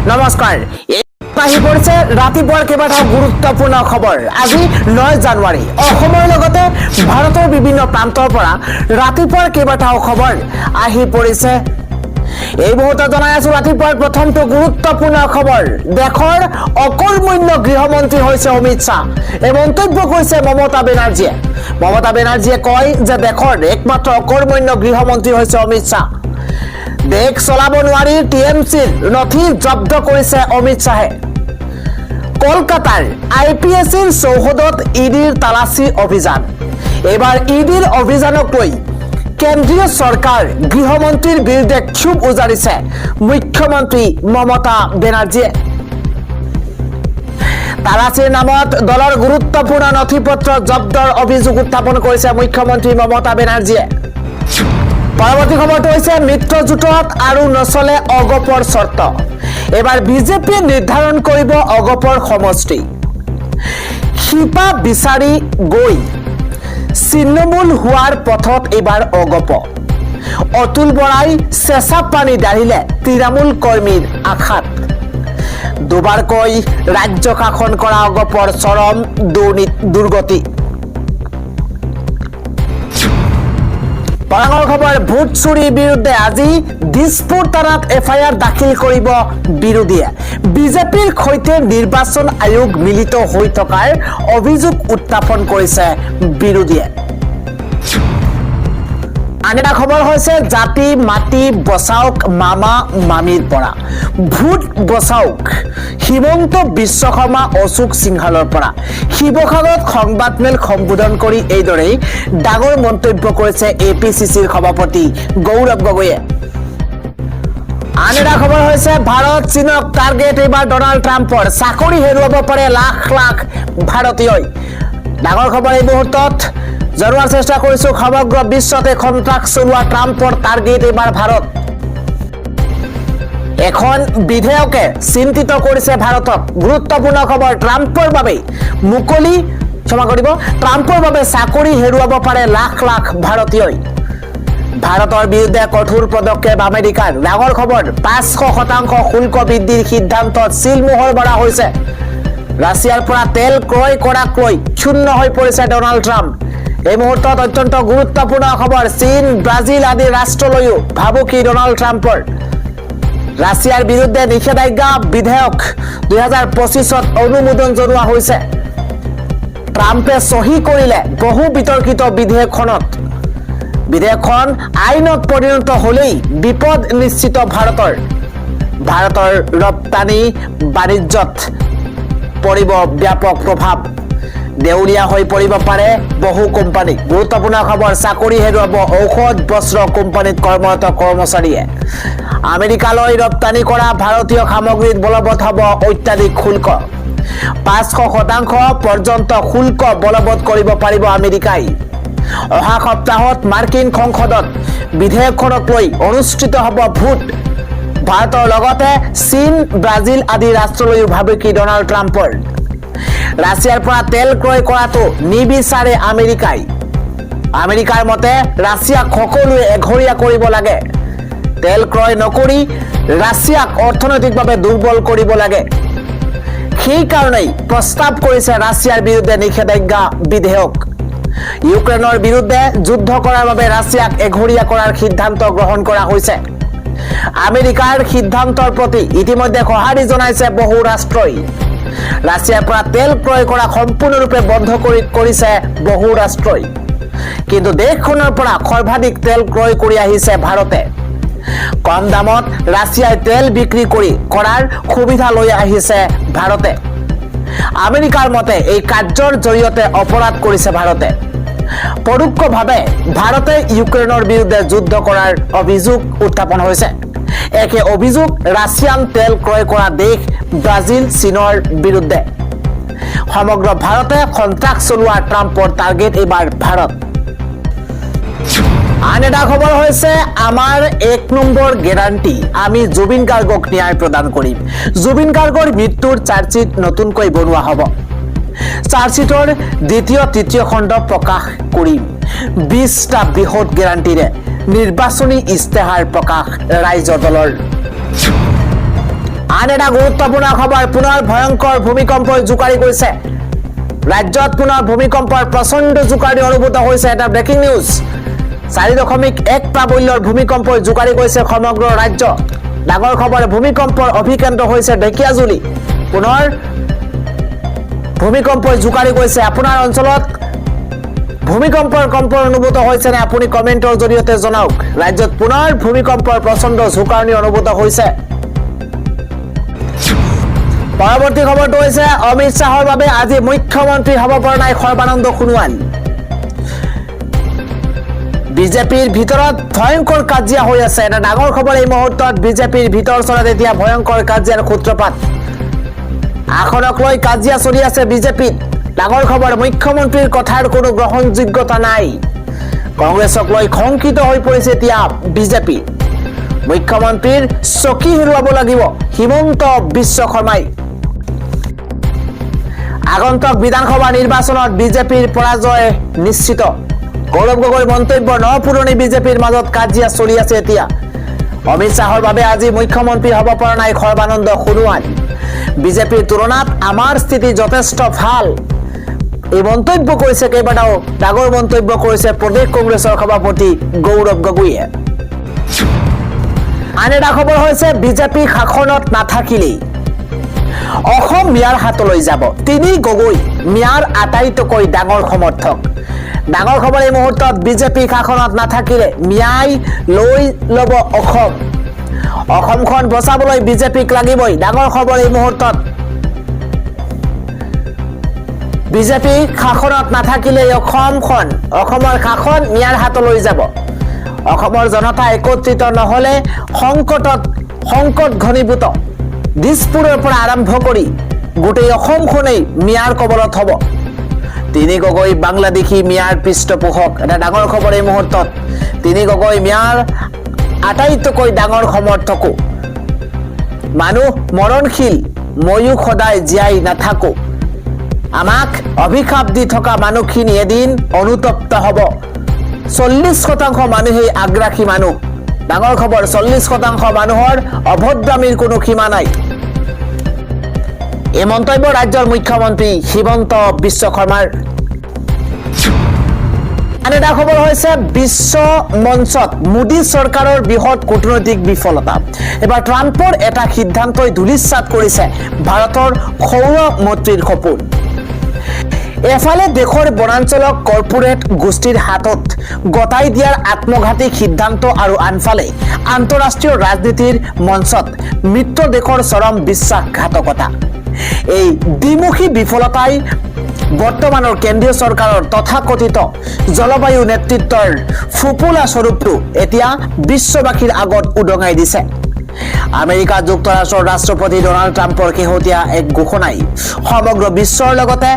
নমস্কাৰ আহি পৰিছে ৰাতিপুৱাৰ কেইবাটাও গুৰুত্বপূৰ্ণ খবৰ আজি 9 জানুৱাৰী অসমৰ লগতে ভাৰতৰ বিভিন্ন প্ৰান্তৰ পৰা ৰাতিপুৱাৰ কেইবাটাও খবৰ আহি পৰিছে এই মুহূৰ্তত জনাই আছো ৰাতিপুৱাৰ প্ৰথমটো গুৰুত্বপূৰ্ণ খবৰ দেশৰ অকৰ্মণ্য গৃহমন্ত্ৰী হৈছে অমিত শাহ এই মন্তব্য কৰিছে মমতা বেনাৰ্জীয়ে কয় যে দেশৰ একমাত্ৰ অকৰ্মণ্য গৃহমন্ত্ৰী হৈছে অমিত শাহ দেশ চলাব নোৱাৰি টিএমচিৰ নথি জব্দ কৰিছে অমিত শাহে কলকাতাৰ আইপিএছৰ চৌহদত ইডিৰ তালাচী অভিযান এবাৰ ইডিৰ অভিযানক লৈ কেন্দ্ৰীয় চৰকাৰ গৃহমন্ত্ৰীৰ বিৰুদ্ধে ক্ষোভ উজাৰিছে মুখ্যমন্ত্ৰী মমতা বেনাৰ্জীয়ে তালাচীৰ নামত দলৰ গুৰুত্বপূৰ্ণ নথিপত্ৰ জব্দৰ অভিযোগ উত্থাপন কৰিছে মুখ্যমন্ত্ৰী মমতা বেনাৰ্জীয়ে পৰৱৰ্তী খবৰটো হৈছে মিত্ৰজোঁটত আৰু নচলে অগপৰ চৰ্ত এবাৰ বিজেপিয়ে নিৰ্ধাৰণ কৰিব অগপৰ সমষ্টি শিপা বিচাৰি গৈ ছিন্নমূল হোৱাৰ পথত এবাৰ অগপ অতুল বৰাই চেঁচা পানী দাঢ়িলে তৃণমূল কৰ্মীৰ আঘাত দুবাৰকৈ ৰাজ্য শাসন কৰা অগপৰ চৰম দুৰ্গতি পৰাঙৰ খবৰ ভোট চুৰিৰ বিৰুদ্ধে আজি দিছপুৰ থানাত এফআইআৰ দাখিল কৰিব বিৰোধীয়ে বিজেপিৰ সৈতে নিৰ্বাচন আয়োগ মিলিত হৈ থকাৰ অভিযোগ উত্থাপন কৰিছে বিৰোধীয়ে আন এটা খবৰ হৈছে জাতি মাটি বচাওক মামা মামীৰ পৰা ভোট বচাওক হিমন্ত বিশ্ব শৰ্মা অশোক সিংহালৰ পৰা শিৱসাগৰত সংবাদমেল সম্বোধন কৰি এইদৰেই ডাঙৰ মন্তব্য কৰিছে এপিচিচিৰ সভাপতি গৌৰৱ গগৈয়ে আন এটা খবৰ হৈছে ভাৰত চীনক টাৰ্গেট এইবাৰ ডনাল্ড ট্ৰাম্পৰ চাকৰি হেৰুৱাব পাৰে লাখ লাখ ভাৰতীয়ই ডাঙৰ খবৰ এই মুহূৰ্তত জনোৱাৰ চেষ্টা কৰিছো সমগ্ৰ বিশ্বতে সন্ত্ৰাস চলোৱা ট্ৰাম্পৰ টাৰ্গেট এইবাৰ ভাৰত এখন বিধেয়কে চিন্তিত কৰিছে ভাৰতক গুৰুত্বপূৰ্ণ খবৰ ট্ৰাম্পৰ বাবে মুকলি ক্ষমা কৰিব ট্ৰাম্পৰ বাবে চাকৰি হেৰুৱাব পাৰে লাখ লাখ ভাৰতীয়ই ভাৰতৰ বিৰুদ্ধে কঠোৰ পদক্ষেপ আমেৰিকাৰ ডাঙৰ খবৰ 500% শুল্ক বৃদ্ধিৰ সিদ্ধান্তত চিলমোহৰ মৰা হৈছে ৰাছিয়াৰ পৰা তেল ক্ৰয় কৰাক লৈ শূন্য হৈ পৰিছে ডনাল্ড ট্ৰাম্প এই মুহূৰ্তত অত্যন্ত গুৰুত্বপূৰ্ণ খবৰ চীন ব্ৰাজিল আদি ৰাষ্ট্ৰলৈও ভাবুকি ডনাল্ড ট্ৰাম্পৰ ৰাছিয়াৰ বিৰুদ্ধে নিষেধাজ্ঞা বিধেয়ক 2025ত অনুমোদন জনোৱা হৈছে ট্ৰাম্পে সহি কৰিলে বহু বিতৰ্কিত বিধেয়কখন আইনত পৰিণত হলেই বিপদ নিশ্চিত ভাৰতৰ ৰপ্তানি বাণিজ্যত পৰিব ব্যাপক প্ৰভাৱ দেউলীয়া হৈ পৰিব পাৰে বহু কোম্পানী গুৰুত্বপূৰ্ণ খবৰ চাকৰি হেৰুৱাব ঔষধ বস্ত্ৰ কোম্পানীত কৰ্মৰত কৰ্মচাৰীয়ে আমেৰিকালৈ ৰপ্তানি কৰা ভাৰতীয় সামগ্ৰীত বলবৎ হ'ব অত্যাধিক শুল্ক 500% পৰ্যন্ত শুল্ক বলবৎ কৰিব পাৰিব আমেৰিকাই অহা সপ্তাহত মাৰ্কিন সংসদত বিধেয়কখনক লৈ অনুষ্ঠিত হ'ব ভোট ভাৰতৰ লগতে চীন ব্ৰাজিল আদি ৰাষ্ট্ৰলৈও ভাবুকি ডনাল্ড ট্ৰাম্পৰ ৰাছিয়াৰ পৰা তেল ক্ৰয় কৰাটো নিবিচাৰে আমেৰিকাৰ মতে ৰাছিয়াক সকলোৱে এঘৰীয়া কৰিব লাগে তেল ক্ৰয় নকৰি ৰাছিয়াক অৰ্থনৈতিকভাৱে দুৰ্বল কৰিব লাগে সেই কাৰণেই প্ৰস্তাৱ কৰিছে ৰাছিয়াৰ বিৰুদ্ধে নিষেধাজ্ঞা বিধেয়ক ইউক্ৰেইনৰ বিৰুদ্ধে যুদ্ধ কৰাৰ বাবে ৰাছিয়াক এঘৰীয়া কৰাৰ সিদ্ধান্ত গ্ৰহণ কৰা হৈছে আমেৰিকাৰ সিদ্ধান্তৰ প্ৰতি ইতিমধ্যে সঁহাৰি জনাইছে বহু ৰাষ্ট্ৰই ৰাছিয়াৰ পৰা তেল ক্ৰয় কৰা সম্পূৰ্ণৰূপে বন্ধ কৰিছে বহু ৰাষ্ট্ৰই কিন্তু দেশখনৰ পৰা সৰ্বাধিক তেল ক্ৰয় কৰি আহিছে ভাৰতে কম দামত ৰাছিয়াই তেল বিক্ৰী কৰাৰ সুবিধা লৈ আহিছে ভাৰতে আমেৰিকাৰ মতে এই কাৰ্যৰ জৰিয়তে অপৰাধ কৰিছে ভাৰতে পৰোক্ষভাৱে ভাৰতে ইউক্ৰেইনৰ বিৰুদ্ধে যুদ্ধ কৰাৰ অভিযোগ উত্থাপন হৈছে একে অভিযোগ ৰাছিয়ান তেল ক্ৰয় কৰা দেশ ব্ৰাজিল চীনৰ বিৰুদ্ধে সমগ্ৰ ভাৰতে সন্ত্ৰাস চলোৱা ট্ৰাম্পৰ টাৰ্গেট এইবাৰ ভাৰত আন এটা খবৰ হৈছে আমাৰ 1 নম্বৰ গ্যাৰান্টি আমি জুবিন গাৰ্গক ন্যায় প্ৰদান কৰিম জুবিন গাৰ্গৰ মৃত্যুৰ চাৰ্জশ্বিট নতুনকৈ বনোৱা হ'ব চাৰ্জশ্বিটৰ দ্বিতীয় তৃতীয় খণ্ড প্ৰকাশ কৰিম 20টা বৃহৎ গ্যাৰান্টিৰে নিৰ্বাচনী ইস্তেহাৰ প্ৰকাশ ৰাইজৰ দলৰ আন আন এটা গুৰুত্বপূৰ্ণ খবৰ, পুনৰ ভয়ংকৰ ভূমিকম্পই জোকাৰি কৰিছে ৰাজ্যত। পুনৰ ভূমিকম্পৰ প্ৰচণ্ড জোকাৰি অনুভূত হৈছে। এটা ব্ৰেকিং নিউজ, 4.1 প্ৰাবল্যৰ ভূমিকম্পই জোকাৰি কৰিছে সমগ্ৰ ৰাজ্য। ডাঙৰ খবৰ, ভূমিকম্পৰ অভিকেন্দ্ৰ হৈছে ঢেকিয়াজুলি। পুনৰ ভূমিকম্পই জোকাৰি কৰিছে। আপোনাৰ অঞ্চলত ভূমিকম্পৰ কম্পন অনুভূত হৈছে নে? আপুনি কমেণ্টৰ জৰিয়তে জনাওক। ৰাজ্যত পুনৰ ভূমিকম্পৰ প্ৰচণ্ড জোকাৰণি অনুভূত হৈছে। পৰৱৰ্তী খবৰটো হৈছে অমিত শ্বাহৰ বাবে আজি মুখ্যমন্ত্ৰী হ'ব পৰা নাই সৰ্বানন্দ সোণোৱাল। বিজেপিৰ ভিতৰত ভয়ংকৰ কাজিয়া হৈ আছে। এটা ডাঙৰ খবৰ এই মুহূৰ্তত, বিজেপিৰ ভিতৰ চলত এতিয়া ভয়ংকৰ কাজিয়াৰ সূত্ৰপাত। আসনক লৈ কাজিয়া চলি আছে বিজেপিত। ডাঙৰ খবৰ, মুখ্যমন্ত্ৰীৰ কথাৰ কোনো গ্ৰহণযোগ্যতা নাই। কংগ্ৰেছক লৈ শংকিত হৈ পৰিছে এতিয়া বিজেপি। মুখ্যমন্ত্ৰীৰ চকী হেৰুৱাব লাগিব হিমন্ত বিশ্ব শৰ্মাই। আগন্তুক বিধানসভা নিৰ্বাচনত বিজেপিৰ পৰাজয় নিশ্চিত। গৌৰৱ গগৈৰ মন্তব্য, ন পুৰণি বিজেপিৰ মাজত কাজিয়া চলি আছে এতিয়া। অমিত শ্বাহৰ বাবে আজি মুখ্যমন্ত্ৰী হ'ব পৰা নাই সৰ্বানন্দ সোণোৱাল। বিজেপিৰ তুলনাত আমাৰ স্থিতি যথেষ্ট ভাল, এই মন্তব্য কৰিছে। কেইবাটাও ডাঙৰ মন্তব্য কৰিছে প্ৰদেশ কংগ্ৰেছৰ সভাপতি গৌৰৱ গগৈয়ে। আন এটা খবৰ হৈছে বিজেপি শাসনত নাথাকিলেই অসম মিয়াৰ হাতলৈ যাব। তিনি গগৈ মিয়াৰ আটাইতকৈ ডাঙৰ সমৰ্থক। ডাঙৰ খবৰ এই মুহূৰ্তত, বিজেপি শাসনত নাথাকিলে মিয়াই লৈ ল'ব অসম। অসমখন বচাবলৈ বিজেপিক লাগিবই। ডাঙৰ খবৰ এই মুহূৰ্তত, বিজেপি শাসনত নাথাকিলে অসমৰ শাসন মিয়াৰ হাতলৈ যাব। অসমৰ জনতা একত্ৰিত নহলে সংকট ঘনীভূত। দিছপুৰৰ পৰা আৰম্ভ কৰি গোটেই অসমখনেই মিয়াৰ কবলত হ'ব। তিনি গগৈ বাংলাদেশী মিয়াৰ পৃষ্ঠপোষক। এটা ডাঙৰ খবৰ এই মুহূৰ্তত, তিনি গগৈ মিয়াৰ আটাইতকৈ ডাঙৰ সমৰ্থকো। মানুহ মৰণশীল, ময়ো সদায় জীয়াই নাথাকো। আমাক অভিশাপ দি থকা মানুহখিনি এদিন অনুতপ্ত হ'ব। 40% মানুহেই আগ্ৰাসী মানুহ। ডাঙৰ খবৰ, 40% মানুহৰ অভদ্ৰামীৰ কোনো সীমা নাই। এই মন্তব্য ৰাজ্যৰ মুখ্যমন্ত্ৰী হিমন্ত বিশ্ব শৰ্মাৰ। আন এটা খবৰ হৈছে বিশ্ব মঞ্চত মোদী চৰকাৰৰ বৃহৎ কূটনৈতিক বিফলতা। এবাৰ ট্ৰাম্পৰ এটা সিদ্ধান্তই ধূলিসাৎ কৰিছে ভাৰতৰ সৌৰ মৈত্ৰীৰ সপোন। এফালে দেশৰ বনাঞ্চলক কৰ্পোৰেট গোষ্ঠীৰ হাতত গতাই দিয়াৰ আত্মঘাতী সিদ্ধান্ত আৰু আনফালে আন্তঃৰাষ্ট্ৰীয় ৰাজনীতিৰ মঞ্চত মিত্ৰ দেশৰ চৰম বিশ্বাসঘাতকতা। এই দ্বিমুখী বিফলতাই বৰ্তমানৰ কেন্দ্ৰীয় চৰকাৰৰ তথাকথিত জলবায়ু নেতৃত্বৰ ফুপুলা স্বৰূপটো এতিয়া বিশ্ববাসীৰ আগত উদঙাই দিছে। আমেৰিকা যুক্তৰাষ্ট্ৰৰ ৰাষ্ট্ৰপতি ডনাল্ড ট্ৰাম্পৰ শেহতীয়া এক ঘোষণাই সমগ্ৰ বিশ্বৰ লগতে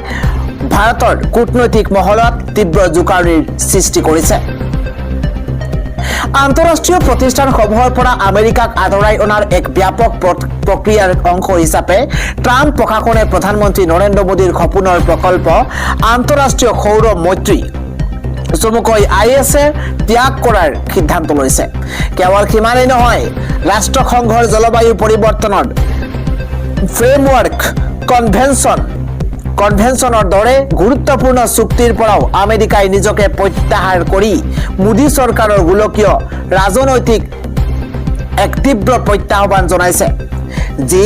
ভাৰতৰ কূটনৈতিক মহলত তীব্ৰ জোকাৰণিৰ সৃষ্টি কৰিছে। আন্তঃৰাষ্ট্ৰীয় প্ৰতিষ্ঠানসমূহৰ পৰা আমেৰিকাক আঁতৰাই অনাৰ এক ব্যাপক প্ৰক্ৰিয়াৰ অংশ হিচাপে ট্ৰাম্প প্ৰশাসনে প্ৰধানমন্ত্ৰী নৰেন্দ্ৰ মোদীৰ সপোনৰ প্ৰকল্প আন্তঃৰাষ্ট্ৰীয় সৌৰ মৈত্ৰী চমুকৈ ISA ত্যাগ কৰাৰ সিদ্ধান্ত লৈছে। কেৱল সিমানেই নহয়, ৰাষ্ট্ৰসংঘৰ জলবায়ু পৰিৱৰ্তনৰ ফ্ৰেমৱৰ্ক কনভেনশ্যনৰ দৰে গুৰুত্বপূৰ্ণ চুক্তিৰ পৰাও আমেৰিকাই নিজকে প্ৰত্যাহাৰ কৰি মোদী চৰকাৰৰ গোলকীয় ৰাজনৈতিক এক তীব্ৰ প্ৰত্যাহ্বান জনাইছে। যি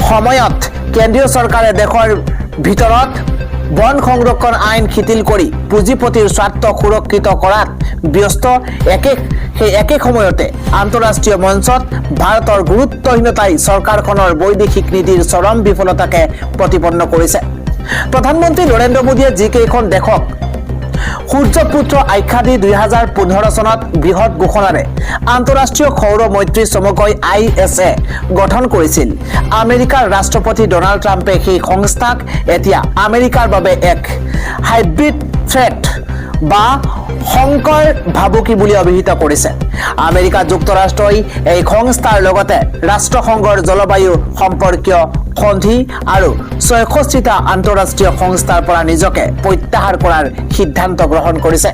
সময়ত কেন্দ্ৰীয় চৰকাৰে দেশৰ ভিতৰত বন সংৰক্ষণ আইন শিথিল কৰি পুঁজিপতিৰ স্বাৰ্থ সুৰক্ষিত কৰাত ব্যস্ত, সেই একে সময়তে আন্তঃৰাষ্ট্ৰীয় মঞ্চত ভাৰতৰ গুৰুত্বহীনতাই চৰকাৰখনৰ বৈদেশিক নীতিৰ চৰম বিফলতাকে প্ৰতিপন্ন কৰিছে। প্ৰধানমন্ত্ৰী নৰেন্দ্ৰ মোদীয়ে যিকেইখন দেশক সূৰ্যপুত্ৰ আখ্যা দি 2015 চনত বৃহৎ ঘোষণাৰে আন্তঃৰাষ্ট্ৰীয় সৌৰ মৈত্ৰী চমুকৈ ISA গঠন কৰিছিল, আমেৰিকাৰ ৰাষ্ট্ৰপতি ডনাল্ড ট্ৰাম্পে সেই সংস্থাক এতিয়া আমেৰিকাৰ বাবে এক হাইব্ৰিড থ্ৰেট বা সংকৰ ভাবুকি বুলি অভিহিত কৰিছে। আমেৰিকা যুক্তৰাষ্ট্ৰই এই সংস্থাৰ লগতে ৰাষ্ট্ৰসংঘৰ জলবায়ু সম্পৰ্কীয় সন্ধি আৰু 66টা আন্তঃৰাষ্ট্ৰীয় সংস্থাৰ পৰা নিজকে প্ৰত্যাহাৰ কৰাৰ সিদ্ধান্ত গ্ৰহণ কৰিছে।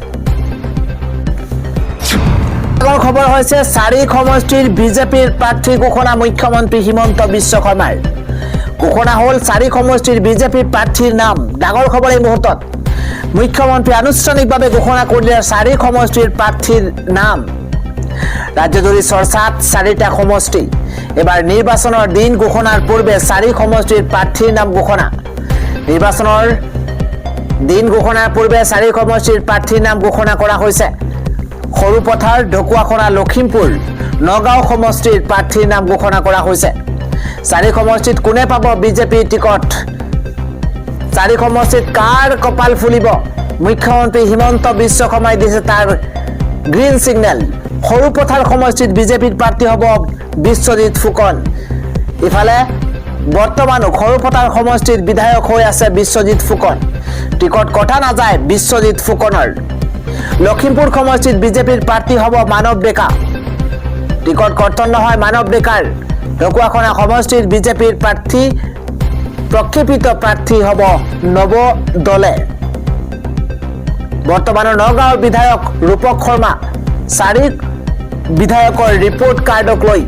খবৰ হৈছে 4 সমষ্টিৰ বিজেপিৰ প্ৰাৰ্থী ঘোষণা মুখ্যমন্ত্ৰী হিমন্ত বিশ্ব শৰ্মাৰ ঘোষণা হ'ল 4 সমষ্টিৰ বিজেপিৰ প্ৰাৰ্থীৰ নাম ডাঙৰ খবৰ এই মুহূৰ্তত মুখ্যমন্ত্ৰী আনুষ্ঠানিকভাৱে ঘোষণা কৰিলে 4 সমষ্টিৰ প্ৰাৰ্থীৰ নাম ৰাজ্যজুৰি চৰ্চাত 4টা সমষ্টি এবাৰ নিৰ্বাচনৰ দিন ঘোষণাৰ পূৰ্বে 4 সমষ্টিৰ প্ৰাৰ্থীৰ নাম ঘোষণা নিৰ্বাচনৰ দিন ঘোষণাৰ পূৰ্বে 4 সমষ্টিৰ প্ৰাৰ্থীৰ নাম ঘোষণা কৰা হৈছে সৰুপথাৰ ঢকুৱাখনা লখিমপুৰ নগাঁও সমষ্টিৰ প্ৰাৰ্থীৰ নাম ঘোষণা কৰা হৈছে 4 সমষ্টিত কোনে পাব বিজেপি টিকট 4 সমষ্টিত কাৰ কপাল ফুলিব মুখ্যমন্ত্ৰী হিমন্ত বিশ্ব শৰ্মাই দিছে তাৰ গ্ৰীণ সিগনেল সৰুপথাৰ সমষ্টিত বিজেপিৰ প্ৰাৰ্থী হ'ব বিশ্বজিৎ ফুকন ইফালে বৰ্তমান সৰুপথাৰ সমষ্টিত বিধায়ক হৈ আছে বিশ্বজিৎ ফুকন টিকট কথা নাযায় বিশ্বজিৎ ফুকনৰ লখিমপুৰ সমষ্টিত বিজেপিৰ প্ৰাৰ্থী হ'ব মানৱ ডেকা টিকট কৰ্তন নহয় মানৱ ডেকাৰ ঢকুৱাখনা সমষ্টিত বিজেপিৰ প্ৰাৰ্থী প্ৰক্ষেপিত প্ৰাৰ্থী হ'ব নৱ দলে বৰ্তমানৰ নগাঁৱৰ বিধায়ক ৰূপক শৰ্মা 4 বিধায়কৰ ৰিপৰ্ট কাৰ্ডক লৈ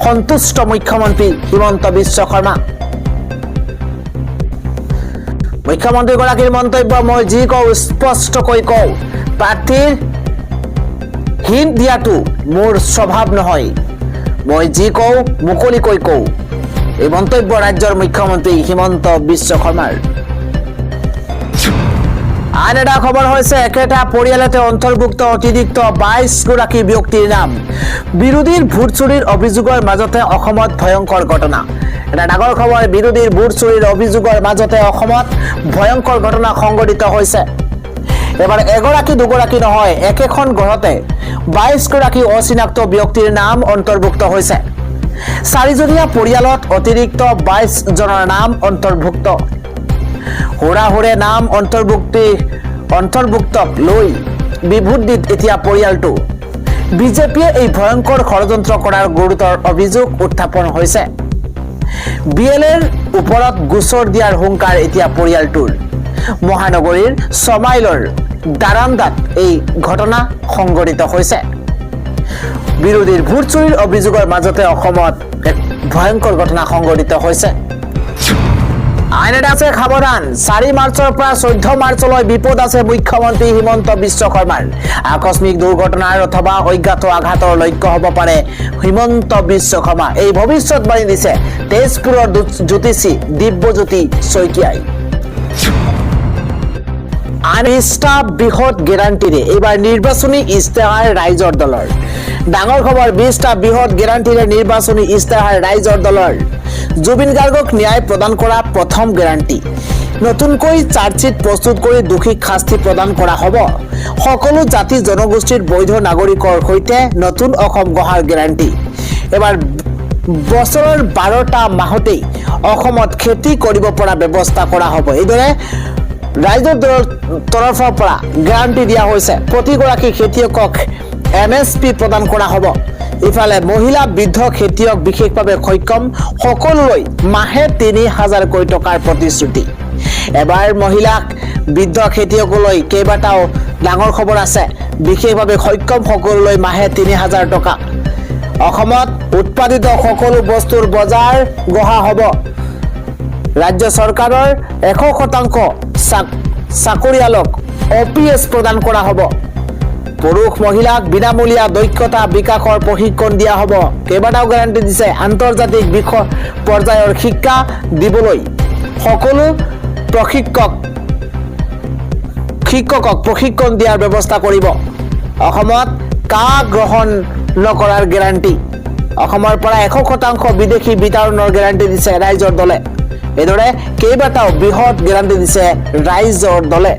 সন্তুষ্ট মুখ্যমন্ত্ৰী হিমন্ত বিশ্ব শৰ্মা মুখ্যমন্ত্ৰীগৰাকীৰ মন্তব্য মই যি কওঁ স্পষ্টকৈ কওঁ প্ৰাৰ্থীৰ হিন্ট দিয়াটো মোৰ স্বভাৱ নহয় মই যি কওঁ মুকলিকৈ কওঁ এই মন্তব্য ৰাজ্যৰ মুখ্যমন্ত্ৰী হিমন্ত বিশ্ব শৰ্মাৰ আন এটা খবৰ হৈছে একেটা পৰিয়ালতে অন্তৰ্ভুক্ত অতিৰিক্ত 22 গৰাকী ব্যক্তিৰ নাম বিৰোধীৰ ভোট চুৰিৰ অভিযোগৰ মাজতে অসমত ভয়ংকৰ ঘটনা এটা ডাঙৰ খবৰ বিৰোধীৰ ভোট চুৰিৰ অভিযোগৰ মাজতে অসমত ভয়ংকৰ ঘটনা সংঘটিত হৈছে এবাৰ এগৰাকী দুগৰাকী নহয় একেখন ঘৰতে 22 গৰাকী অচিনাক্ত ব্যক্তিৰ নাম অন্তৰ্ভুক্ত হৈছে 4জনীয়া পৰিয়ালত অতিৰিক্ত 22 জনৰ নাম অন্তৰ্ভুক্ত হুৰাহুৰে নাম অন্তৰ্ভুক্তক লৈ বিভূতিত এতিয়া পৰিয়ালটো বিজেপিয়ে এই ভয়ংকৰ ষড়যন্ত্ৰ কৰাৰ গুৰুতৰ অভিযোগ উত্থাপন হৈছে বিএলএৰ ওপৰত গোচৰ দিয়াৰ হুংকাৰ এতিয়া পৰিয়ালটোৰ মহানগৰীৰ ছমাইলৰ দাৰান্দাত এই ঘটনা সংঘটিত হৈছে বিৰোধীৰ ভোট চুৰিৰ অভিযোগৰ মাজতে অসমত এক ভয়ংকৰ ঘটনা সংঘটিত হৈছে আইন এটা আছে সাৱধান 4 মাৰ্চৰ পৰা 14 মাৰ্চলৈ বিপদ আছে মুখ্যমন্ত্ৰী হিমন্ত বিশ্ব শৰ্মাৰ আকস্মিক দুৰ্ঘটনাৰ অথবা অজ্ঞাত আঘাতৰ লক্ষ্য হ'ব পাৰে হিমন্ত বিশ্ব শৰ্মা এই ভৱিষ্যতবাণী দিছে তেজপুৰৰ জ্যোতিষী দিব্যজ্যোতি শইকীয়াই আন 20টা বৃহৎ গেৰাণ্টিৰে এইবাৰ নিৰ্বাচনী ইস্তাহাৰ ৰাইজৰ দলৰ ডাঙৰ খবৰ 20টা বৃহৎ গেৰাণ্টিৰে নিৰ্বাচনী ইস্তাহাৰ ৰাইজৰ দলৰ জুবিন গাৰ্গক ন্যায় প্ৰদান কৰা প্ৰথম গেৰাণ্টি নতুনকৈ চাৰ্জশ্বিট প্ৰস্তুত কৰি দোষীক শাস্তি প্ৰদান কৰা হ'ব সকলো জাতি জনগোষ্ঠীৰ বৈধ নাগৰিকৰ সৈতে নতুন অসম গঢ়াৰ গেৰাণ্টি এবাৰ বছৰৰ 12টা মাহতেই অসমত খেতি কৰিব পৰা ব্যৱস্থা কৰা হ'ব এইদৰে ৰাইজৰ দলৰ তৰফৰ পৰা গেৰাণ্টি দিয়া হৈছে প্ৰতিগৰাকী খেতিয়কক MSP প্ৰদান কৰা হ'ব ইফালে মহিলা বৃদ্ধ খেতিয়ক বিশেষভাৱে সক্ষম সকলোলৈ মাহে 3000 টকাৰ প্ৰতিশ্ৰুতি এবাৰ মহিলাক বৃদ্ধ খেতিয়কলৈ কেইবাটাও ডাঙৰ খবৰ আছে বিশেষভাৱে সক্ষম সকলোলৈ মাহে 3000 টকা অসমত উৎপাদিত সকলো বস্তুৰ বজাৰ গঢ়া হ'ব ৰাজ্য চৰকাৰৰ 100% চাকৰিয়ালক OPS প্ৰদান কৰা হ'ব পুৰুষ মহিলাক বিনামূলীয়া দক্ষতা বিকাশৰ প্ৰশিক্ষণ দিয়া হ'ব কেইবাটাও গ্যাৰাণ্টি দিছে আন্তৰ্জাতিক বিষয় পৰ্যায়ৰ শিক্ষা দিবলৈ সকলো শিক্ষকক প্ৰশিক্ষণ দিয়াৰ ব্যৱস্থা কৰিব অসমত কা গ্ৰহণ নকৰাৰ গ্যাৰাণ্টি অসমৰ পৰা 100% বিদেশী বিতৰণৰ গ্যাৰাণ্টি দিছে ৰাইজৰ দলে এইদৰে কেইবাটাও বৃহৎ গ্যাৰাণ্টি দিছে ৰাইজৰ দলে